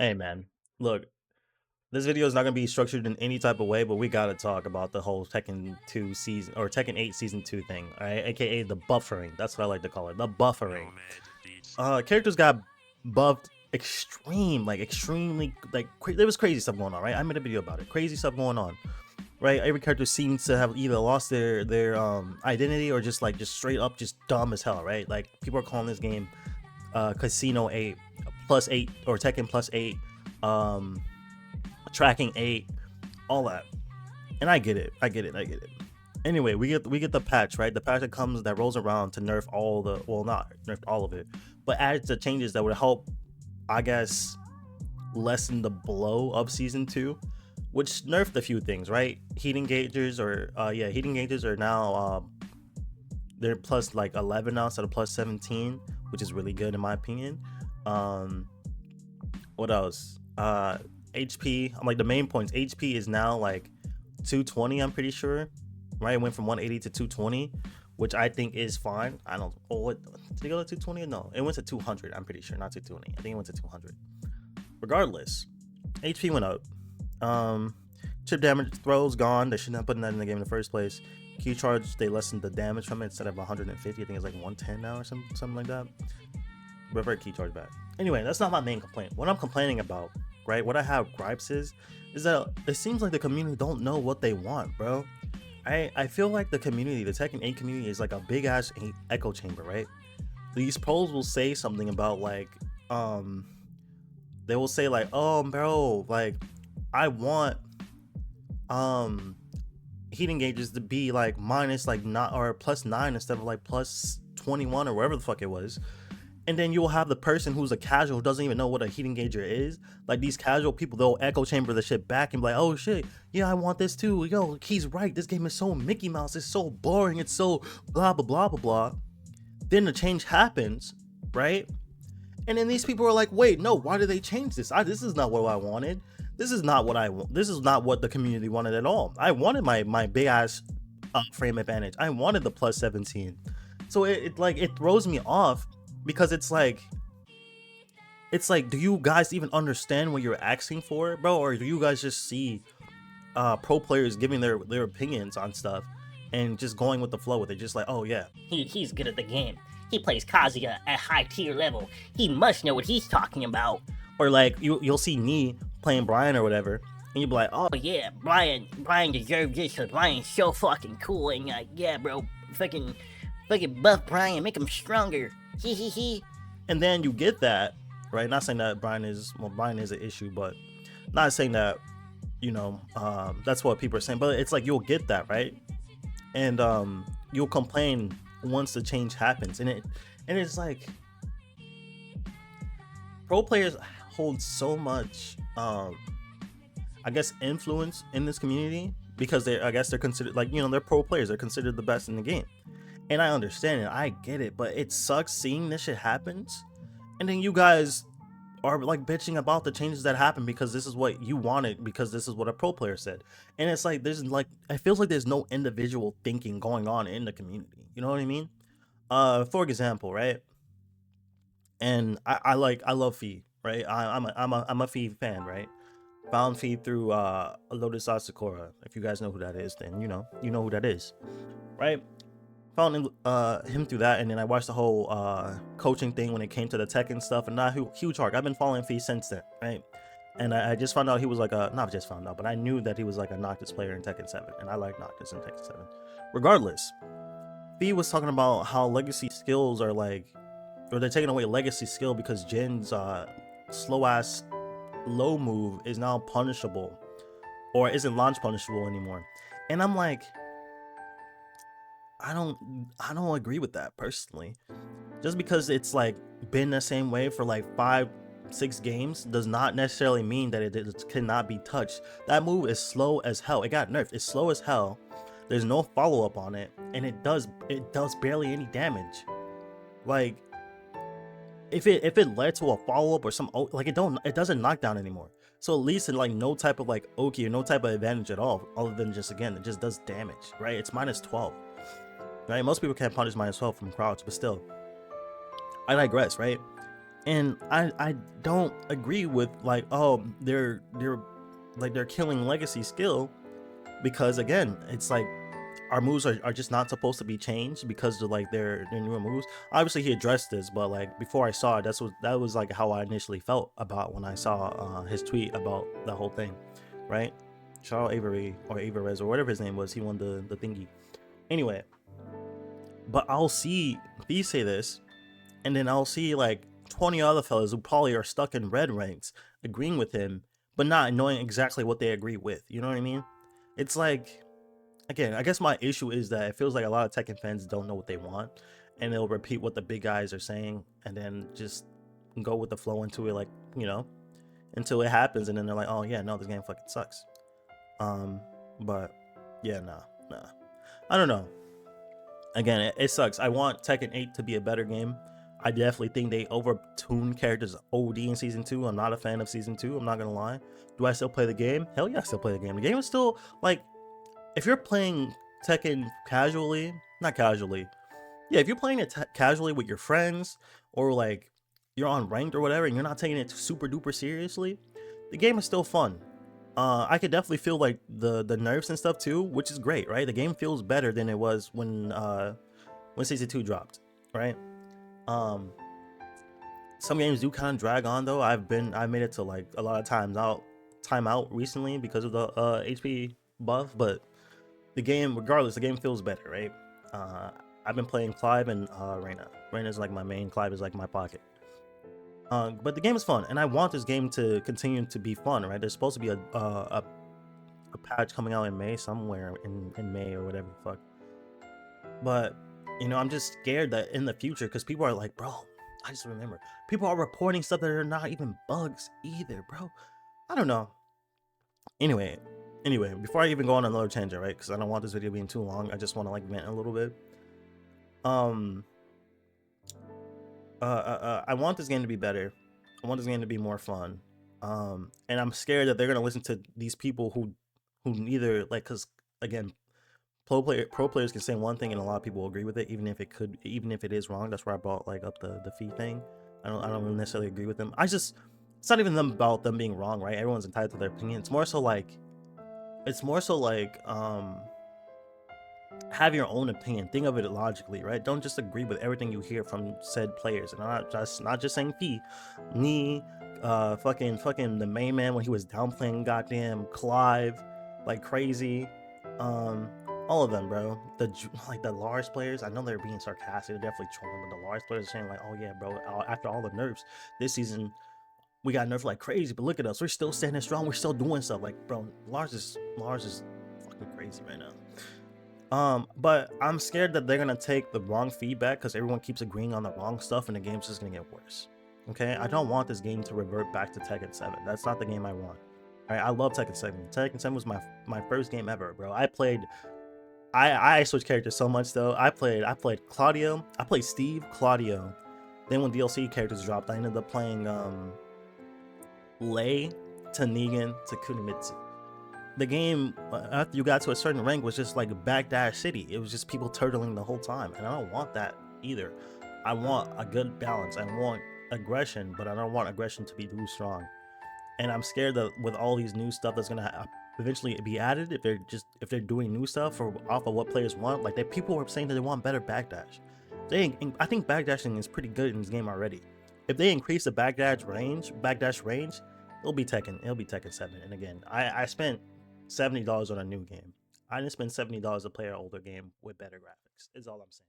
Hey man, look, this video is not gonna be structured in any type of way, but we gotta talk about the whole Tekken 2 season or Tekken 8 season 2 thing, alright? AKA the buffering. That's what I like to call it. The buffering. Characters got buffed extremely there was crazy stuff going on, right? I made a video about it. Crazy stuff going on. Right? Every character seems to have either lost their identity or just straight up just dumb as hell, right? Like people are calling this game Casino 8 plus 8 or Tekken plus 8, um tracking 8, all that. And I get it. Anyway, we get the patch, right? The patch that rolls around to nerf all the, well, not nerf all of it, but adds the changes that would help, I guess, lessen the blow of season 2, which nerfed a few things, right? Heat engagers are now they're plus like 11 now instead of plus 17, which is really good in my opinion. What else? HP, I'm like the main points. HP is now like 220, I'm pretty sure. Right? It went from 180 to 220, which I think is fine. I don't, oh, what did it go to 220? No, it went to 200, I'm pretty sure, not to 220. I think it went to 200. Regardless, HP went up. Chip damage, throws gone. They shouldn't have put that in the game in the first place. Q charge, they lessened the damage from it instead of 150. I think it's like 110 now or something like that. Revert key charge back. Anyway, that's not my main complaint. What I'm complaining about, right? What I have gripes is that it seems like the community don't know what they want, bro. I feel like the community, the Tekken 8 community, is like a big ass echo chamber, right? These pros will say something about like, they will say like, oh bro, like I want heating gauges to be like minus like not or plus 9 instead of like plus 21 or wherever the fuck it was. And then you'll have the person who's a casual who doesn't even know what a heating gauger is. Like these casual people, they'll echo chamber the shit back and be like, oh shit, yeah, I want this too. Yo, he's right. This game is so Mickey Mouse. It's so boring. It's so blah, blah, blah, blah, blah. Then the change happens, right? And then these people are like, wait, no, why did they change this? This is not what I wanted. This is not what I want. This is not what the community wanted at all. I wanted my big ass frame advantage. I wanted the plus 17. So it throws me off because it's like, do you guys even understand what you're asking for, bro? Or do you guys just see pro players giving their opinions on stuff and just going with the flow with it? Just like, oh yeah, He's good at the game. He plays Kazuya at high tier level. He must know what he's talking about. or like you'll see me playing Brian or whatever, and you'll be like, oh Oh yeah, Brian deserves this because Brian's so fucking cool. And yeah, bro, fucking buff Brian, make him stronger. He. and then you get that, right? Not saying that Brian is an issue, but not saying that, that's what people are saying, but it's like you'll get that, right? And you'll complain once the change happens, and it's like pro players hold so much I guess influence in this community because they're considered, like, they're pro players, they're considered the best in the game. And I understand it, I get it, but it sucks seeing this shit happens, and then you guys are like bitching about the changes that happen because this is what you wanted, because this is what a pro player said. And it's like there's like, it feels like there's no individual thinking going on in the community, you know what I mean? For example, right? And I love Fee, right? I'm a Fee fan, right? Found Fee through Lotus Sakura. If you guys know who that is, then you know who that is, right? Found him through that, and then I watched the whole coaching thing when it came to the Tekken stuff, and not huge arc. I've been following Fee since then, right? And I just found out he was like a, not just found out, but I knew that he was like a Noctis player in Tekken 7, and I like Noctis in Tekken 7. Regardless, Fee was talking about how legacy skills are like, or they're taking away legacy skill because Jin's slow ass low move is now punishable, or isn't launch punishable anymore. And I'm like, I don't agree with that personally. Just because it's like been the same way for like 5-6 games does not necessarily mean that it cannot be touched. That move is slow as hell. It got nerfed. It's slow as hell. There's no follow-up on it, and it does barely any damage. Like, if it led to a follow-up or some, like, it doesn't knock down anymore. So at least in like no type of like Oki or no type of advantage at all, other than just, again, it just does damage, right? It's minus 12. Right? Most people can't punish minus 12 from crouch, but still, I digress, right? And I don't agree with like, oh, they're killing legacy skill, because again, it's like our moves are just not supposed to be changed because they're like they're newer moves. Obviously he addressed this, but like before I saw it, that was like how I initially felt about when I saw his tweet about the whole thing, right? Shout out Avery or Averez or whatever his name was. He won the thingy. Anyway, but I'll see these say this, and then I'll see like 20 other fellas who probably are stuck in red ranks agreeing with him, but not knowing exactly what they agree with. You know what I mean? It's like, again, I guess my issue is that it feels like a lot of Tekken fans don't know what they want, and they'll repeat what the big guys are saying, and then just go with the flow into it, like, you know, until it happens, and then they're like, oh yeah, no, this game fucking sucks. Um, but yeah, nah. I don't know. Again, it sucks. I want Tekken 8 to be a better game. I definitely think they overtuned characters OD in season 2. I'm not a fan of season 2. I'm not gonna lie. Do I still play the game? Hell yeah, I still play the game. The game is still like, if you're playing Tekken casually, not casually, yeah, if you're playing it casually with your friends, or like you're on ranked or whatever, and you're not taking it super duper seriously, the game is still fun. I could definitely feel like the nerfs and stuff too, which is great, right? The game feels better than it was when season 2 dropped, right? Um, some games do kind of drag on though. I made it to like a lot of time out recently because of the HP buff, but the game, regardless, the game feels better, right? Uh, I've been playing Clive and Reina. Reina's like my main, Clive is like my pocket. But the game is fun, and I want this game to continue to be fun, right? There's supposed to be a patch coming out in May, somewhere in May or whatever the fuck. But I'm just scared that in the future, because people are like, bro, I just remember people are reporting stuff that are not even bugs either, bro. I don't know. Anyway, before I even go on another tangent, right? Because I don't want this video being too long. I just want to like vent a little bit. Um, I want this game to be better. I want this game to be more fun. And I'm scared that they're gonna listen to these people who neither like, because again, pro players can say one thing and a lot of people agree with it, even if it is wrong. That's where I brought like up the fee thing. I don't necessarily agree with them. It's not even about them being wrong, right? Everyone's entitled to their opinion. It's more so like have your own opinion. Think of it logically, right? Don't just agree with everything you hear from said players. And I'm not just saying fee, me, fucking the main man when he was downplaying goddamn Clive like crazy. All of them, bro. The large players, I know they're being sarcastic, they're definitely trolling, but the large players are saying like, oh yeah, bro, after all the nerfs this season, we got nerfed like crazy, but look at us, we're still standing strong, we're still doing stuff. Like, bro, Lars is fucking crazy right now. But I'm scared that they're gonna take the wrong feedback because everyone keeps agreeing on the wrong stuff, and the game's just gonna get worse. Okay, I don't want this game to revert back to Tekken 7. That's not the game I want. All right, I love Tekken 7. Tekken 7 was my first game ever, bro. I switched characters so much though. I played Claudio. I played Steve, Claudio. Then when DLC characters dropped, I ended up playing Lei to Negan to Kunimitsu. The game, after you got to a certain rank, was just like backdash city. It was just people turtling the whole time, and I don't want that either. I want a good balance. I want aggression, but I don't want aggression to be too strong. And I'm scared that with all these new stuff that's gonna eventually be added, if they're doing new stuff or off of what players want, like that people are saying that they want better backdash. I think backdashing is pretty good in this game already. If they increase the backdash range, it'll be Tekken 7. And again, I spent $70 on a new game. I didn't spend $70 to play an older game with better graphics. Is all I'm saying.